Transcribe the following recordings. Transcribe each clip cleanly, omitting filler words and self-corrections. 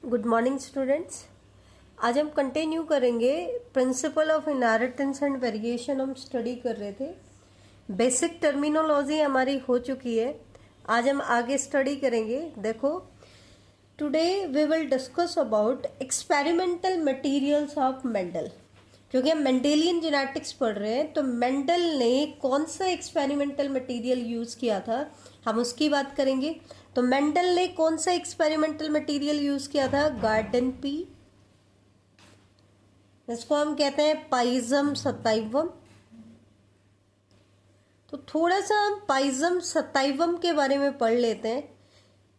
Good morning students. आज हम continue करेंगे principle of inheritance and variation. हम स्टडी कर रहे थे, बेसिक टर्मिनोलॉजी हमारी हो चुकी है। आज हम आगे स्टडी करेंगे। देखो, today we will discuss about experimental materials of Mendel. क्योंकि हम मेंडेलियन जेनेटिक्स पढ़ रहे हैं, तो मेंडल ने कौन सा एक्सपेरिमेंटल मटेरियल यूज़ किया था, हम उसकी बात करेंगे। तो मेंडल ने कौन सा एक्सपेरिमेंटल मटेरियल यूज़ किया था? गार्डन पी, इसको हम कहते हैं पाइजम सताइवम। तो थोड़ा सा हम पाइजम सताइवम के बारे में पढ़ लेते हैं।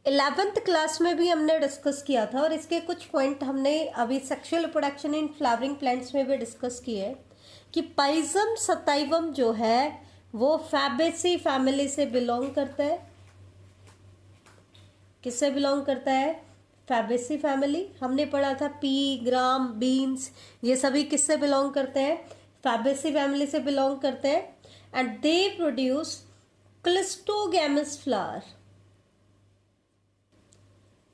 11th क्लास में भी हमने डिस्कस किया था और इसके कुछ पॉइंट हमने अभी sexual reproduction in flowering plants में भी डिस्कस किए हैं कि पाइजम सताइवम जो है वो फैबेसी फैमिली से बिलोंग करता है। किससे बिलोंग करता है? Fabaceae family. हमने पढ़ा था पी, ग्राम, बीन्स, ये सभी किससे बिलोंग करते हैं? फैबेसी फैमिली से बिलोंग करते हैं। And they produce cleistogamous flower.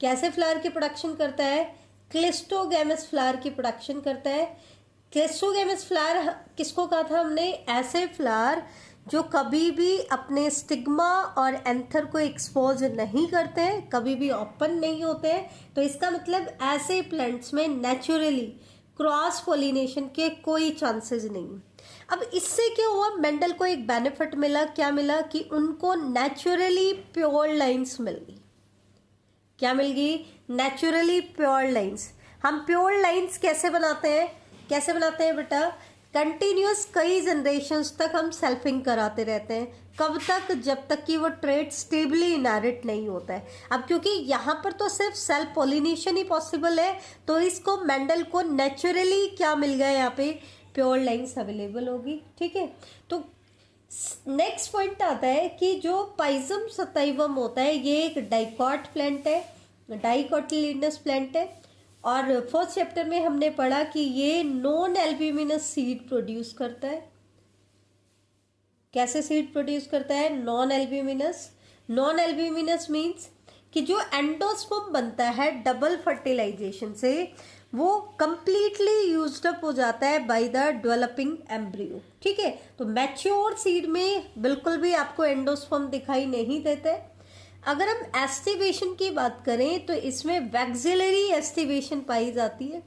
कैसे फ्लावर की प्रोडक्शन करता है? क्लिस्टोगैमस फ्लावर की प्रोडक्शन करता है। क्लिस्टोगैमस फ्लावर किसको कहा था हमने? ऐसे फ्लावर जो कभी भी अपने स्टिग्मा और एंथर को एक्सपोज नहीं करते हैं, कभी भी ओपन नहीं होते हैं। तो इसका मतलब ऐसे प्लांट्स में नेचुरली क्रॉस पोलिनेशन के कोई चांसेस नहीं। अब इससे क्या हुआ? मेंडल को एक बेनिफिट मिला। क्या मिला? कि उनको नेचुरली प्योर लाइन्स मिल गई। क्या मिल गई? Naturally pure lines. हम प्योर लाइन्स कैसे बनाते हैं? कैसे बनाते हैं बेटा? कंटिन्यूस कई जनरेशन्स तक हम सेल्फिंग कराते रहते हैं। कब तक? जब तक कि वो ट्रेड स्टेबली इनहेरिट नहीं होता है। अब क्योंकि यहाँ पर तो सिर्फ सेल्फ पोलिनेशन ही पॉसिबल है, तो इसको मेंडल को नेचुरली क्या मिल गया? यहाँ पे प्योर लाइन्स अवेलेबल होगी। ठीक है, तो नेक्स्ट पॉइंट आता है कि जो पाइजम सताइवम होता है ये एक डाइकॉट प्लांट है, डाइकोटिलिडनस प्लांट है। और फर्स्ट चैप्टर में हमने पढ़ा कि ये नॉन एल्ब्यूमिनस सीड प्रोड्यूस करता है। कैसे सीड प्रोड्यूस करता है? Non albuminous. Non albuminous means कि जो एंडोस्पर्म बनता है डबल फर्टिलाइजेशन से, वो कंप्लीटली यूज्ड अप हो जाता है बाय द डेवलपिंग एम्ब्रियो। ठीक है, तो मैच्योर सीड में बिल्कुल भी आपको एंडोस्पर्म दिखाई नहीं देते। अगर हम एस्टिवेशन की बात करें तो इसमें वैक्सिलरी एस्टिवेशन पाई जाती है।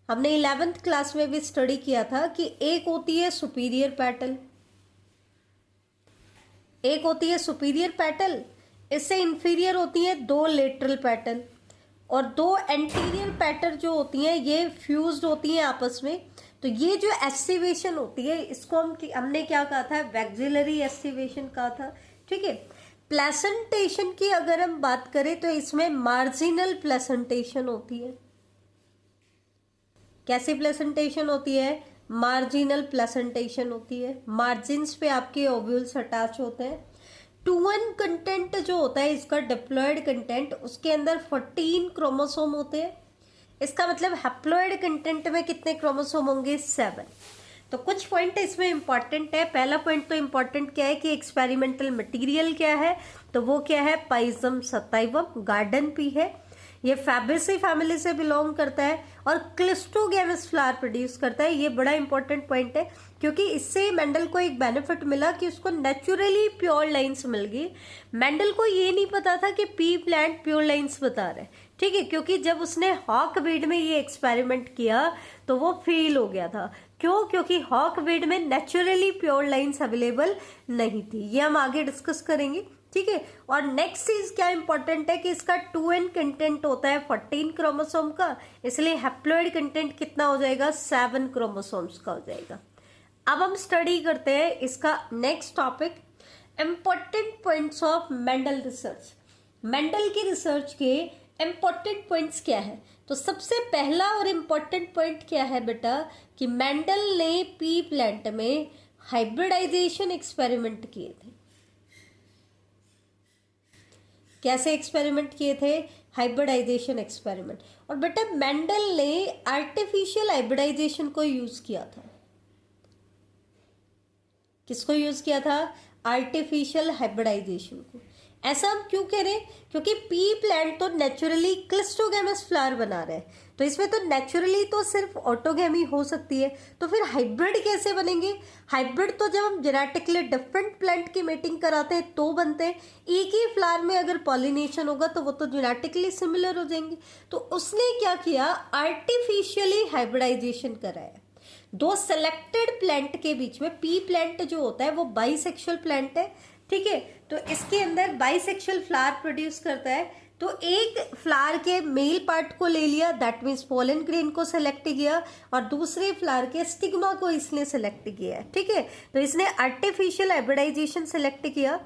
हमने 11th क्लास में भी स्टडी किया था कि एक होती है सुपीरियर पेटल, एक होती है सुपीरियर पेटल, इससे इंफीरियर होती है दो लेटरल पेटल, और दो एंटीरियर पेटल जो होती हैं ये फ्यूज्ड होती हैं आपस में। तो ये जो एस्टिवेशन होती है इसको हमने क्या कहा था? वैक्सिलरी एस्टिवेशन कहा था। ठीक है, प्लेसेंटेशन की अगर हम बात करें तो इसमें मार्जिनल प्लेसेंटेशन होती है। कैसी प्लेसेंटेशन होती है? मार्जिनल प्लेसेंटेशन होती है। मार्जिन्स पे आपके ओव्यूल्स अटैच होते हैं। 2N कंटेंट जो होता है इसका डिप्लॉयड कंटेंट, उसके अंदर 14 क्रोमोसोम होते हैं। इसका मतलब हैप्लॉयड कंटेंट में कितने क्रोमोसोम होंगे? 7। तो कुछ पॉइंट इसमें इंपॉर्टेंट है। पहला पॉइंट तो इंपॉर्टेंट क्या है कि एक्सपेरिमेंटल मटेरियल क्या है, तो वो क्या है? पाइजम सताइवम, गार्डन पी है। ये फैबेसी फैमिली से बिलोंग करता है और क्लिस्टोगैमस फ्लावर प्रोड्यूस करता है। ये बड़ा इंपॉर्टेंट पॉइंट है क्योंकि इससे मेंडल को एक बेनिफिट मिला कि उसको नेचुरली प्योर लाइन्स मिल गई। मेंडल को ये नहीं पता था कि पी प्लांट प्योर लाइन्स बता रहा है। ठीक है, क्योंकि जब उसने हॉकवीड में ये एक्सपेरिमेंट किया तो वो फेल हो गया था। क्यों? क्योंकि हॉकवीड में नेचुरली प्योर लाइन्स अवेलेबल नहीं थी। ये हम आगे डिस्कस करेंगे। ठीक है, और नेक्स्ट चीज क्या इंपॉर्टेंट है कि इसका 2N कंटेंट होता है 14 क्रोमोसोम का, इसलिए हैप्लॉइड कंटेंट कितना हो जाएगा? 7 क्रोमोसोम्स का हो जाएगा। अब हम स्टडी करते हैं इसका next topic, important points of Mendel research. Mendel की रिसर्च के इंपॉर्टेंट पॉइंट्स क्या है? तो सबसे पहला और इंपॉर्टेंट पॉइंट क्या है बेटा कि मेंडल ने पी प्लांट में हाइब्रिडाइजेशन एक्सपेरिमेंट किए थे। कैसे एक्सपेरिमेंट किए थे? Hybridisation experiment. और बेटा मेंडल ने आर्टिफिशियल हाइब्रिडाइजेशन को यूज किया था। किसको यूज किया था? आर्टिफिशियल हाइब्रिडाइजेशन को। ऐसा हम क्यों कह रहे हैं? क्योंकि पी प्लांट तो नेचुरली क्लिस्टोगैमस फ्लावर बना रहे हैं, तो इसमें तो नेचुरली तो सिर्फ ऑटोगैमी हो सकती है, तो फिर हाइब्रिड कैसे बनेंगे? हाइब्रिड तो जब हम जेनेटिकली डिफरेंट प्लांट की मेटिंग कराते हैं तो बनते हैं। एक ही फ्लावर में अगर पॉलिनेशन होगा तो वो तो जेनेटिकली सिमिलर हो जाएंगे। तो उसने क्या किया, आर्टिफिशियली हाइब्रिडाइजेशन कराया दो सेलेक्टेड प्लांट के बीच में। पी प्लांट जो होता है वो बाइसेक्सुअल प्लांट है, ठीक है, तो इसके अंदर बाइसेक्सुअल फ्लावर प्रोड्यूस करता है। तो एक फ्लावर के मेल पार्ट को ले लिया, दैट मीन्स पोलन ग्रेन को सेलेक्ट किया, और दूसरे फ्लावर के स्टिग्मा को इसने सेलेक्ट किया है, ठीक है। तो इसने आर्टिफिशियल हाइब्रिडाइजेशन सेलेक्ट किया।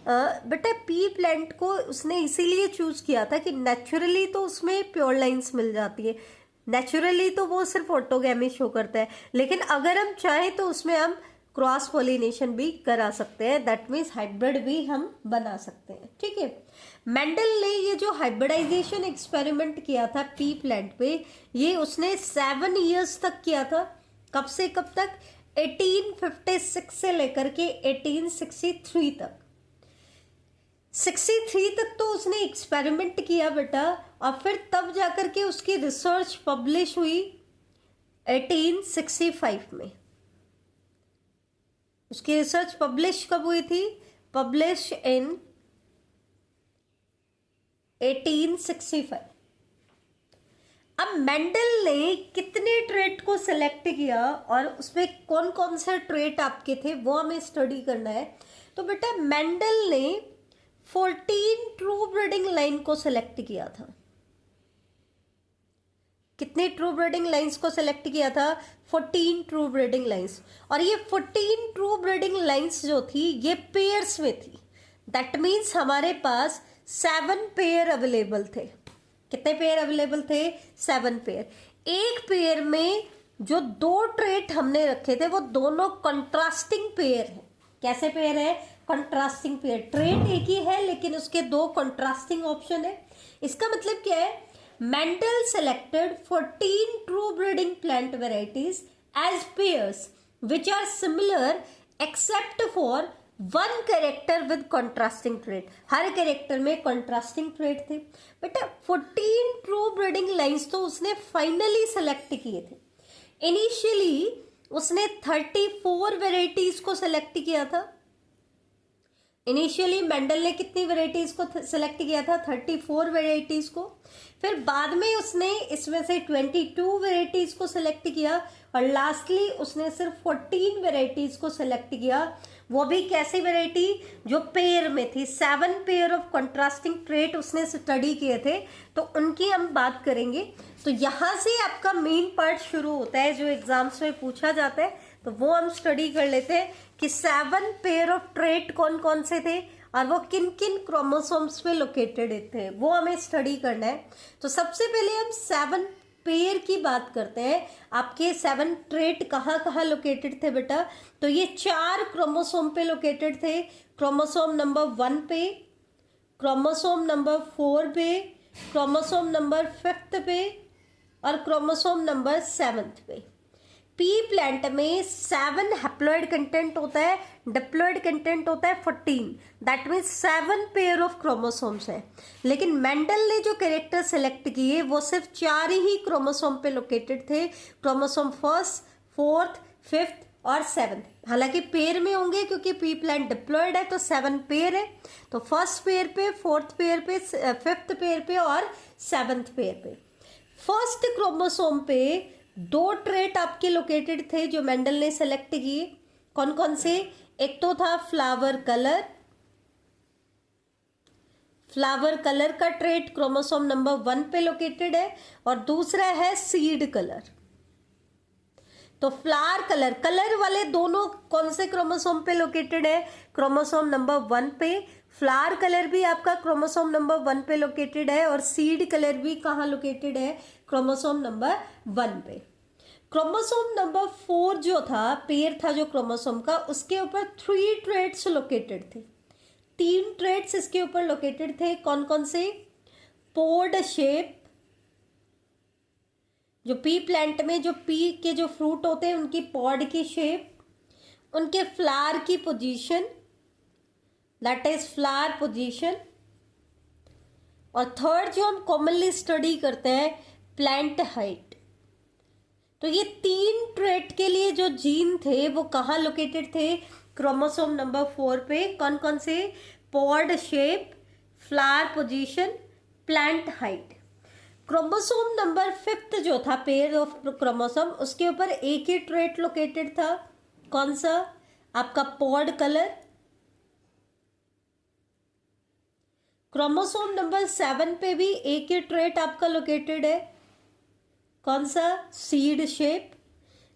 बेटा पी प्लांट को उसने इसीलिए चूज किया था कि नेचुरली तो उसमें प्योर लाइन्स मिल जाती है, नेचुरली तो वो सिर्फ ऑटोगैमी शो करता है, लेकिन अगर हम चाहें तो उसमें हम क्रॉस पॉलिनेशन भी करा सकते हैं, दैट मीन्स हाइब्रिड भी हम बना सकते हैं, ठीक है। मेंडल ने ये जो हाइब्रिडाइजेशन एक्सपेरिमेंट किया था पी प्लांट पे, ये उसने 7 इयर्स तक किया था। कब से कब तक? 1856 से लेकर के 1863 तक। 63 तक तो उसने एक्सपेरिमेंट किया बेटा, और फिर तब जाकर के उसकी रिसर्च पब्लिश हुई 1865 में। उसकी रिसर्च पब्लिश कब हुई थी? Publish in 1865। अब मेंडल ने कितने ट्रेट को सिलेक्ट किया और उसमें कौन कौन से ट्रेट आपके थे वो हमें स्टडी करना है। तो बेटा मेंडल ने 14 ट्रू ब्रीडिंग लाइन को सिलेक्ट किया था। कितने ट्रू ब्रीडिंग लाइंस को सिलेक्ट किया था? 14 ट्रू ब्रीडिंग लाइंस। और ये 14 ट्रू ब्रीडिंग लाइंस जो थी ये पेयर्स में थी, दैट मीन्स हमारे पास 7 पेयर अवेलेबल थे। कितने पेयर अवेलेबल थे? 7 पेयर। एक पेयर में जो 2 ट्रेट हमने रखे थे वो दोनों कंट्रास्टिंग पेयर है। कैसे पेयर है? Contrasting pair. ट्रेट एक ही है लेकिन उसके 2 कंट्रास्टिंग ऑप्शन है। इसका मतलब क्या है? Mendel selected 14 true breeding plant varieties as pairs which are similar except for one character with contrasting trait. Her character में contrasting trait थे। बेटा 14 true breeding lines तो उसने फाइनली सेलेक्ट किए थे। इनिशियली उसने 34 वेराइटीज को सेलेक्ट किया था। इनिशियली मेंडल ने कितनी वेराइटीज को सिलेक्ट किया था? 34 वेराइटीज को। फिर बाद में उसने इसमें से 22 वेराइटीज को सिलेक्ट किया और लास्टली उसने सिर्फ 14 वेराइटीज को सिलेक्ट किया। वो भी कैसी वेराइटी? जो पेयर में थी। 7 पेयर ऑफ कंट्रास्टिंग ट्रेट उसने स्टडी किए थे, तो उनकी हम बात करेंगे। तो यहाँ से आपका मेन पार्ट शुरू होता है जो एग्जाम्स में पूछा जाता है, तो वो हम स्टडी कर लेते हैं कि 7 पेयर ऑफ ट्रेट कौन कौन से थे और वो किन किन क्रोमोसोम्स पे लोकेटेड थे, वो हमें स्टडी करना है। तो सबसे पहले हम 7 पेयर की बात करते हैं। आपके 7 ट्रेट कहाँ कहाँ लोकेटेड थे बेटा? तो ये 4 क्रोमोसोम पे लोकेटेड थे। क्रोमोसोम नंबर 1 पे, क्रोमोसोम नंबर 4 पे, क्रोमोसोम नंबर 5 पे और क्रोमोसोम नंबर 7 पे। पी प्लांट में 7 हैप्लॉइड कंटेंट होता है, डिप्लॉइड कंटेंट होता है 14, that means 7 pair of chromosomes है। लेकिन मेंडल ने जो कैरेक्टर सेलेक्ट किए वो सिर्फ 4 ही क्रोमोसोम पे लोकेटेड थे। क्रोमोसोम 1st, 4th, 5th और 7th। हालांकि पेयर में होंगे क्योंकि पी प्लांट डिप्लॉइड है तो 7 पेयर है। तो 1st पेयर पे, 4th पेयर पे, 5th पेयर पे और 7th पेयर पे। फर्स्ट क्रोमोसोम पे 2 ट्रेट आपके लोकेटेड थे जो मेंडल ने सेलेक्ट किए। कौन कौन से? एक तो था फ्लावर कलर। फ्लावर कलर का ट्रेट क्रोमोसोम नंबर 1 पे लोकेटेड है और दूसरा है सीड कलर। तो फ्लावर कलर, कलर वाले दोनों कौन से क्रोमोसोम पे लोकेटेड है? क्रोमोसोम नंबर 1 पे। फ्लावर कलर भी आपका क्रोमोसोम नंबर 1 पे लोकेटेड है और सीड कलर भी कहाँ लोकेटेड है? क्रोमोसोम नंबर 1 पे। क्रोमोसोम नंबर 4 जो था, पेयर था जो क्रोमोसोम का, उसके ऊपर 3 ट्रेट्स लोकेटेड थे। 3 ट्रेट्स इसके ऊपर लोकेटेड थे। कौन कौन से? पोड शेप, जो पी प्लांट में जो पी के जो फ्रूट होते हैं उनकी पॉड की शेप, उनके फ्लावर की position that is flower position. और थर्ड जो हम कॉमनली स्टडी करते हैं, प्लांट हाइट। तो ये 3 ट्रेट के लिए जो जीन थे वो कहाँ लोकेटेड थे, क्रोमोसोम नंबर 4 पे। कौन कौन से, pod shape, flower position, plant height. Chromosome number 5 जो था, पेयर ऑफ क्रोमोसोम, उसके ऊपर एक ही ट्रेट लोकेटेड था, कौन सा, आपका पॉड कलर। क्रोमोसोम नंबर 7 पे भी एक ही ट्रेट आपका लोकेटेड है, कौन सा, सीड शेप।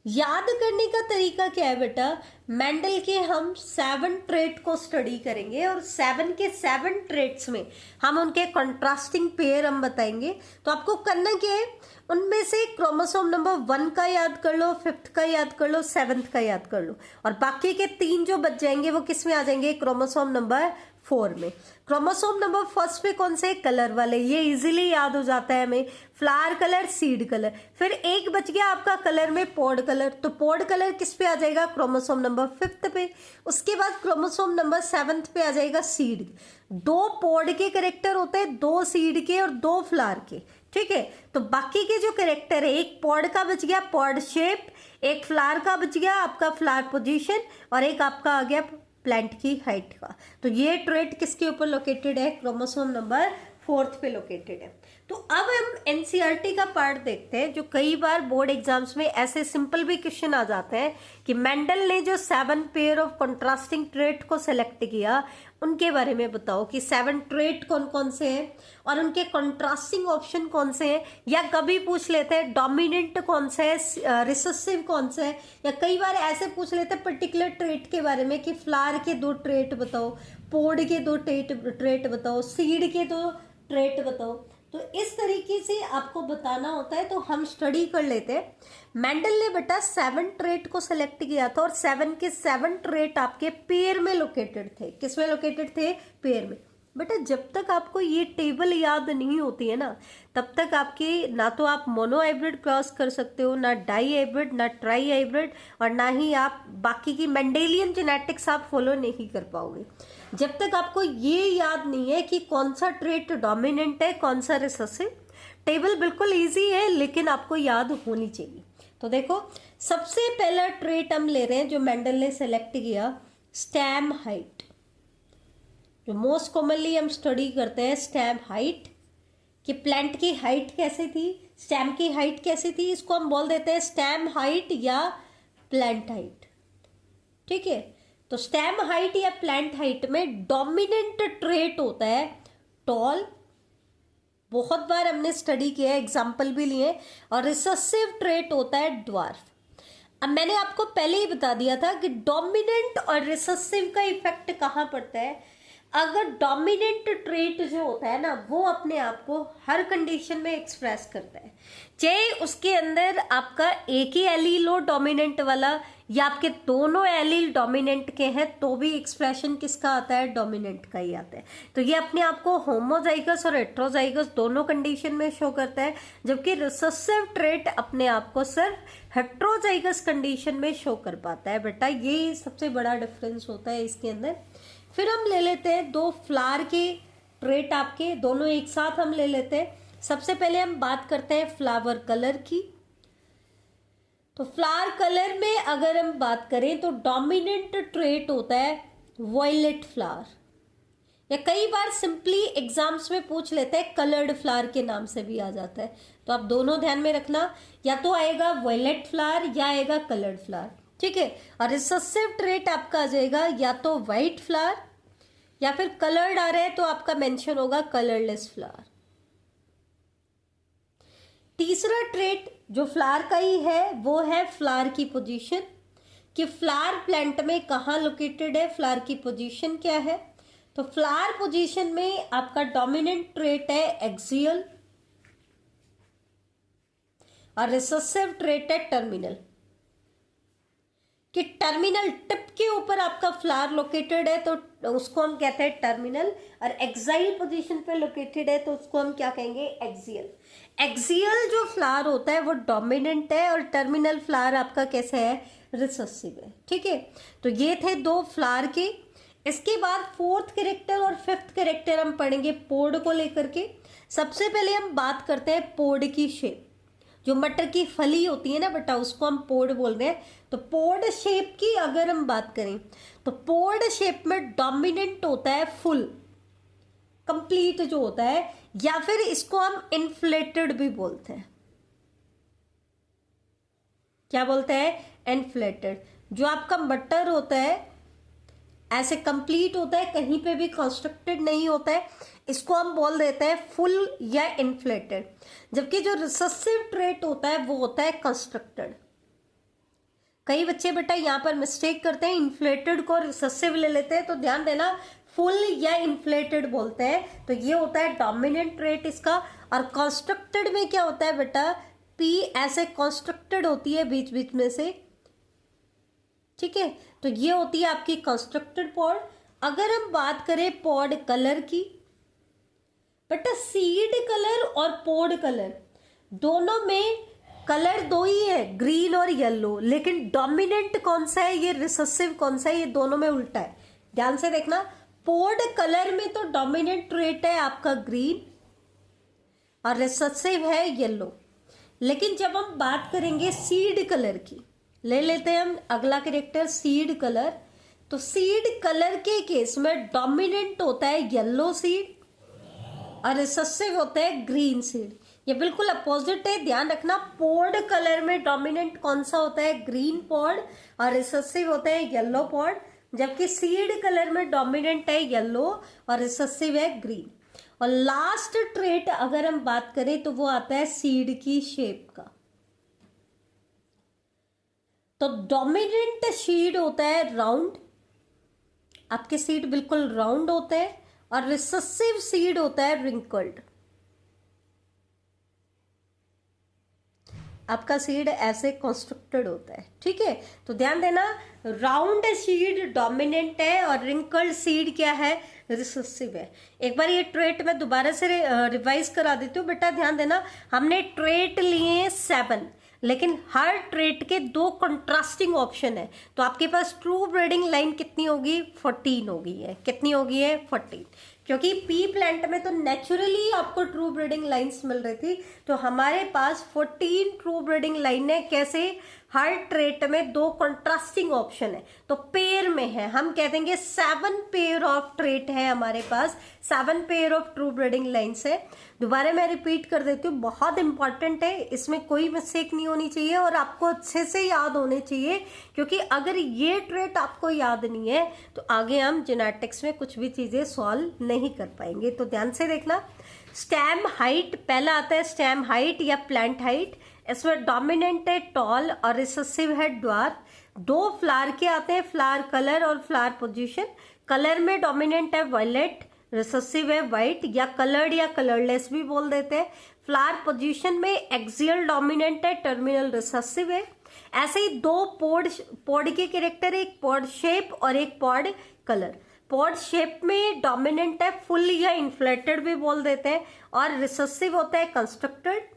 याद करने का तरीका क्या है बेटा, मेंडल के हम 7 ट्रेट को स्टडी करेंगे और 7 के 7 ट्रेट्स में हम उनके कंट्रास्टिंग पेयर हम बताएंगे। तो आपको करना क्या है, उनमें से क्रोमोसोम नंबर 1 का याद कर लो, 5th का याद कर लो, 7th का याद कर लो, और बाकी के 3 जो बच जाएंगे वो किस में आ जाएंगे, क्रोमोसोम नंबर 4 में। क्रोमोसोम नंबर 1 पे कौन से, कलर वाले, ये इजीली याद हो जाता है हमें, फ्लावर कलर, सीड कलर। फिर एक बच गया आपका कलर में पॉड कलर, तो पॉड कलर किस पे आ जाएगा, क्रोमोसोम नंबर 5th पे। उसके बाद क्रोमोसोम नंबर 7th पे आ जाएगा सीड। 2 पॉड के कैरेक्टर होते हैं, 2 सीड के और 2 फ्लावर के, ठीक है। तो बाकी के जो कैरेक्टर है, एक पॉड का बच गया पॉड शेप, एक फ्लावर का बच गया आपका फ्लावर पोजीशन, और एक आपका आ गया प्लांट की हाइट का। तो ये ट्रेट किसके ऊपर लोकेटेड है, क्रोमोसोम नंबर 4 पे लोकेटेड है। तो अब हम एनसीईआरटी का पार्ट देखते हैं, जो कई बार बोर्ड एग्जाम्स में ऐसे सिंपल भी क्वेश्चन आ जाते हैं कि मेंडल ने जो 7 पेयर ऑफ कंट्रास्टिंग ट्रेट को सेलेक्ट किया, उनके बारे में बताओ कि 7 ट्रेट कौन कौन से हैं और उनके कंट्रास्टिंग ऑप्शन कौन से हैं। या कभी पूछ लेते हैं डोमिनेंट कौन सा है, रिसेसिव कौन सा है, या कई बार ऐसे पूछ लेते हैं पर्टिकुलर ट्रेट के बारे में कि फ्लावर के 2 ट्रेट बताओ, पोड के 2 ट्रेट बताओ, सीड के 2 ट्रेट बताओ। तो इस तरीके से आपको बताना होता है। तो हम स्टडी कर लेते हैं। मेंडल ने बेटा 7 ट्रेट को सेलेक्ट किया था और 7 के 7 ट्रेट आपके पेयर में लोकेटेड थे। किसमें लोकेटेड थे, पेयर में। बेटा जब तक आपको ये टेबल याद नहीं होती है ना, तब तक आपकी ना तो आप मोनो हाइब्रिड क्रॉस कर सकते हो, ना डाई हाइब्रिड, ना ट्राई हाइब्रिड, और ना ही आप बाकी की मेंडेलियन जेनेटिक्स आप फॉलो नहीं कर पाओगे। जब तक आपको ये याद नहीं है कि कौन सा ट्रेट डोमिनेंट है, कौन सा रिसेसिव। टेबल बिल्कुल इजी है, लेकिन आपको याद होनी चाहिए। तो देखो, सबसे पहला ट्रेट हम ले रहे हैं जो मेंडल ने सेलेक्ट किया, स्टेम हाइट। जो मोस्ट कॉमनली हम स्टडी करते हैं, स्टेम हाइट, कि प्लांट की हाइट कैसे थी, स्टेम की हाइट कैसे थी, इसको हम बोल देते हैं स्टेम हाइट या प्लांट हाइट, ठीक है। तो स्टेम हाइट या प्लांट हाइट में डोमिनेंट ट्रेट होता है टॉल, बहुत बार हमने स्टडी किया है, एग्जाम्पल भी लिए, और रिसेसिव ट्रेट होता है ड्वार्फ। अब मैंने आपको पहले ही बता दिया था कि डोमिनेंट और रिसेसिव का इफेक्ट कहाँ पड़ता है। अगर डोमिनेंट ट्रेट जो होता है ना, वो अपने आप को हर कंडीशन में एक्सप्रेस करता है, चाहे उसके अंदर आपका एक ही एलील हो डोमिनेंट वाला, या आपके दोनों एलील डोमिनेंट के हैं, तो भी एक्सप्रेशन किसका आता है, डोमिनेंट का ही आता है। तो ये अपने आप को होमोजाइगस और हेट्रोजाइगस दोनों कंडीशन में शो करता है, जबकि रिसेसिव ट्रेट अपने आप को सिर्फ हेट्रोजाइगस कंडीशन में शो कर पाता है। बेटा ये सबसे बड़ा डिफरेंस होता है इसके अंदर। फिर हम ले लेते हैं 2 फ्लावर के ट्रेट, आपके दोनों एक साथ हम ले लेते हैं। सबसे पहले हम बात करते हैं फ्लावर कलर की। तो फ्लावर कलर में अगर हम बात करें तो डोमिनेंट ट्रेट होता है वॉयलेट फ्लावर, या कई बार सिंपली एग्जाम्स में पूछ लेते हैं कलर्ड फ्लावर के नाम से भी आ जाता है। तो आप दोनों ध्यान में रखना, या तो आएगा वॉयलेट फ्लावर या आएगा कलर्ड फ्लावर, ठीक है। और रिसेसिव ट्रेट आपका आ जाएगा या तो व्हाइट फ्लावर, या फिर कलर्ड आ रहा है तो आपका मेंशन होगा कलरलेस फ्लावर। तीसरा ट्रेट जो फ्लावर का ही है वो है फ्लावर की पोजीशन, कि फ्लावर प्लांट में कहाँ लोकेटेड है, फ्लावर की पोजीशन क्या है। तो फ्लावर पोजीशन में आपका डोमिनेंट ट्रेट है एक्सियल, और रिसेसिव ट्रेट है टर्मिनल, कि टर्मिनल टिप के ऊपर आपका फ्लावर लोकेटेड है तो उसको हम कहते हैं टर्मिनल, और एक्साइल पोजीशन पे लोकेटेड है तो उसको हम क्या कहेंगे, एक्सियल। एक्सियल जो फ्लावर होता है वो डोमिनेंट है, और टर्मिनल फ्लावर आपका कैसा है, रिसेसिव है, ठीक है। तो ये थे 2 फ्लावर के। इसके बाद फोर्थ कैरेक्टर और फिफ्थ कैरेक्टर हम पढ़ेंगे पोड को लेकर के। सबसे पहले हम बात करते हैं पोड की शेप। जो मटर की फली होती है ना बेटा, उसको हम पोड बोल रहे हैं। तो पोड शेप की अगर हम बात करें तो पोड शेप में डोमिनेंट होता है फुल, कंप्लीट जो होता है, या फिर इसको हम इन्फ्लेटेड भी बोलते हैं। क्या बोलते हैं? इन्फ्लेटेड। जो आपका मटर होता है ऐसे कंप्लीट होता है, कहीं पे भी कंस्ट्रक्टेड नहीं होता है, इसको हम बोल देते हैं फुल या इन्फ्लेटेड। जबकि जो रिसेसिव ट्रेट होता है वो होता है कंस्ट्रक्टेड। कई बच्चे बेटा यहाँ पर मिस्टेक करते हैं, इन्फ्लेटेड को रिसेसिव ले लेते हैं, तो ध्यान देना फुल या इन्फ्लेटेड बोलते हैं। तो ये होता है डोमिनेंट ट्रेट इसका। और कंस्ट्रक्टेड में क्या होता है बेटा, पी ऐसे कंस्ट्रक्टेड होती है बीच बीच में से, ठीक है। तो ये होती है आपकी कंस्ट्रक्टेड पॉड। अगर हम बात करें पॉड कलर की, बेटा सीड कलर और पॉड कलर दोनों में कलर दो ही है, ग्रीन और येलो, लेकिन डोमिनेंट कौन सा है, ये रिसेसिव कौन सा है, ये दोनों में उल्टा है। ध्यान से देखना, पॉड कलर में तो डोमिनेंट ट्रेट है आपका ग्रीन और रिसेसिव है येलो। लेकिन जब हम बात करेंगे सीड कलर की, ले लेते हैं हम अगला कैरेक्टर सीड कलर। तो सीड कलर के केस में डोमिनेंट होता है येलो सीड और रिसेसिव होता है ग्रीन सीड। ये बिल्कुल अपोजिट है, ध्यान रखना। पॉड कलर में डोमिनेंट कौन सा होता है, ग्रीन पॉड, और रिसेसिव होता है येलो पॉड। जबकि सीड कलर में डोमिनेंट है येलो और रिसेसिव है ग्रीन। और लास्ट ट्रेट अगर हम बात करें तो वो आता है सीड की शेप का। तो डोमिनेंट सीड होता है राउंड, आपके सीड बिल्कुल राउंड होते हैं, और रिसेसिव सीड होता है रिंकल्ड। आपका सीड ऐसे कंस्ट्रक्टेड होता है, ठीक है। तो ध्यान देना, राउंड सीड डोमिनेंट है और रिंकल्ड सीड क्या है, रिसेसिव है। एक बार ये ट्रेट मैं दोबारा से रिवाइज करा देती हूँ बेटा, ध्यान देना। हमने ट्रेट लिए 7, लेकिन हर ट्रेट के 2 कंट्रास्टिंग ऑप्शन है। तो आपके पास ट्रू ब्रीडिंग लाइन कितनी होगी, 14 होगी है। कितनी होगी है, 14। क्योंकि पी प्लांट में तो नेचुरली आपको ट्रू ब्रीडिंग लाइंस मिल रही थी, तो हमारे पास 14 ट्रू ब्रीडिंग लाइन है। कैसे, हर ट्रेट में 2 कंट्रास्टिंग ऑप्शन है, तो पेयर में है। हम कह देंगे 7 पेयर ऑफ ट्रेट है हमारे पास, 7 pair of true breeding lines है। दोबारा मैं रिपीट कर देती हूँ, बहुत इंपॉर्टेंट है, इसमें कोई मिस्टेक नहीं होनी चाहिए और आपको अच्छे से याद होने चाहिए। क्योंकि अगर ये ट्रेट आपको याद नहीं है तो आगे हम जेनेटिक्स में कुछ भी चीजें सॉल्व नहीं कर पाएंगे। तो ध्यान से देखना, स्टेम हाइट पहला आता है, स्टेम हाइट या प्लांट हाइट। इसमें डोमिनेंट है टॉल और रिसेसिव है ड्वार्फ। 2 फ्लावर के आते हैं, फ्लावर कलर और फ्लावर पोजीशन। कलर में डोमिनेंट है वायलेट, रिसेसिव है वाइट, या कलर्ड या कलरलेस भी बोल देते हैं। फ्लावर पोजीशन में एक्सियल डोमिनेंट है, टर्मिनल रिसेसिव है। ऐसे ही 2 पॉड के कैरेक्टर, एक पॉड शेप और एक पॉड कलर। पॉड शेप में डोमिनेंट है फुल या इन्फ्लेटेड भी बोल देते हैं, और रिसेसिव होता है कंस्ट्रक्टेड।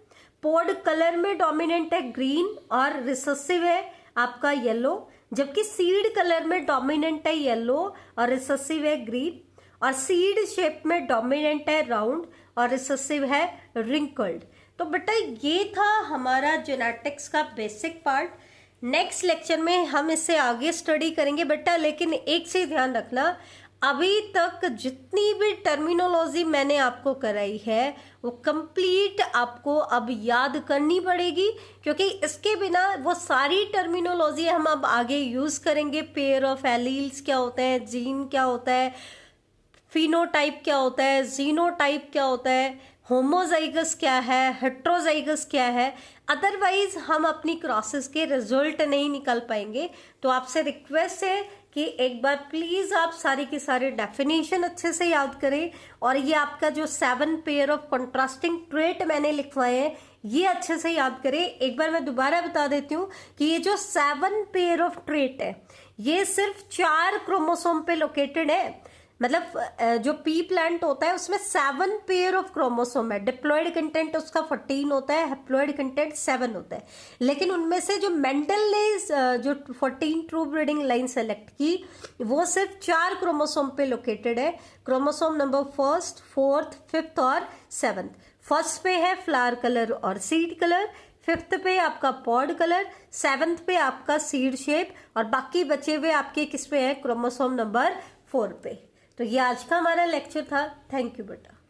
पॉड कलर में डोमिनेंट है ग्रीन और रिसेसिव है आपका येलो। जबकि सीड कलर में डोमिनेंट है येलो और रिसेसिव है ग्रीन। और सीड शेप में डोमिनेंट है राउंड और रिसेसिव है रिंकल्ड। तो बेटा ये था हमारा जेनेटिक्स का बेसिक पार्ट। नेक्स्ट लेक्चर में हम इससे आगे स्टडी करेंगे बेटा, लेकिन एक चीज ध्यान रखना, अभी तक जितनी भी टर्मिनोलॉजी मैंने आपको कराई है वो कंप्लीट आपको अब याद करनी पड़ेगी, क्योंकि इसके बिना वो सारी टर्मिनोलॉजी हम अब आगे यूज करेंगे। पेयर ऑफ एलील्स क्या होते हैं, जीन क्या होता है, फिनोटाइप क्या होता है, जीनोटाइप क्या होता है, होमोजाइगस क्या है, हेट्रोजाइगस क्या है। अदरवाइज हम अपनी क्रॉसेस के रिजल्ट नहीं निकाल पाएंगे। तो आपसे रिक्वेस्ट है कि एक बार प्लीज आप सारी की सारी डेफिनेशन अच्छे से याद करें, और ये आपका जो 7 पेयर ऑफ कंट्रास्टिंग ट्रेट मैंने लिखवाए हैं ये अच्छे से याद करें। एक बार मैं दोबारा बता देती हूँ कि ये जो 7 पेयर ऑफ ट्रेट है ये सिर्फ 4 क्रोमोसोम पे लोकेटेड है। मतलब जो पी प्लांट होता है उसमें 7 पेयर ऑफ क्रोमोसोम है, डिप्लॉयड कंटेंट उसका 14 होता है, हैप्लॉयड कंटेंट 7 होता है। लेकिन उनमें से जो मेंडल ने जो 14 ट्रू ब्रीडिंग लाइन सेलेक्ट की वो सिर्फ 4 क्रोमोसोम पे लोकेटेड है, chromosome number 1st, 4th, 5th और 7th। फर्स्ट पे है फ्लावर कलर और सीड कलर, 5th पे आपका पॉड कलर, 7th पे आपका सीड शेप, और बाकी बचे हुए आपके किस पे है, क्रोमोसोम नंबर 4 पे। तो ये आज का हमारा लेक्चर था। थैंक यू बेटा।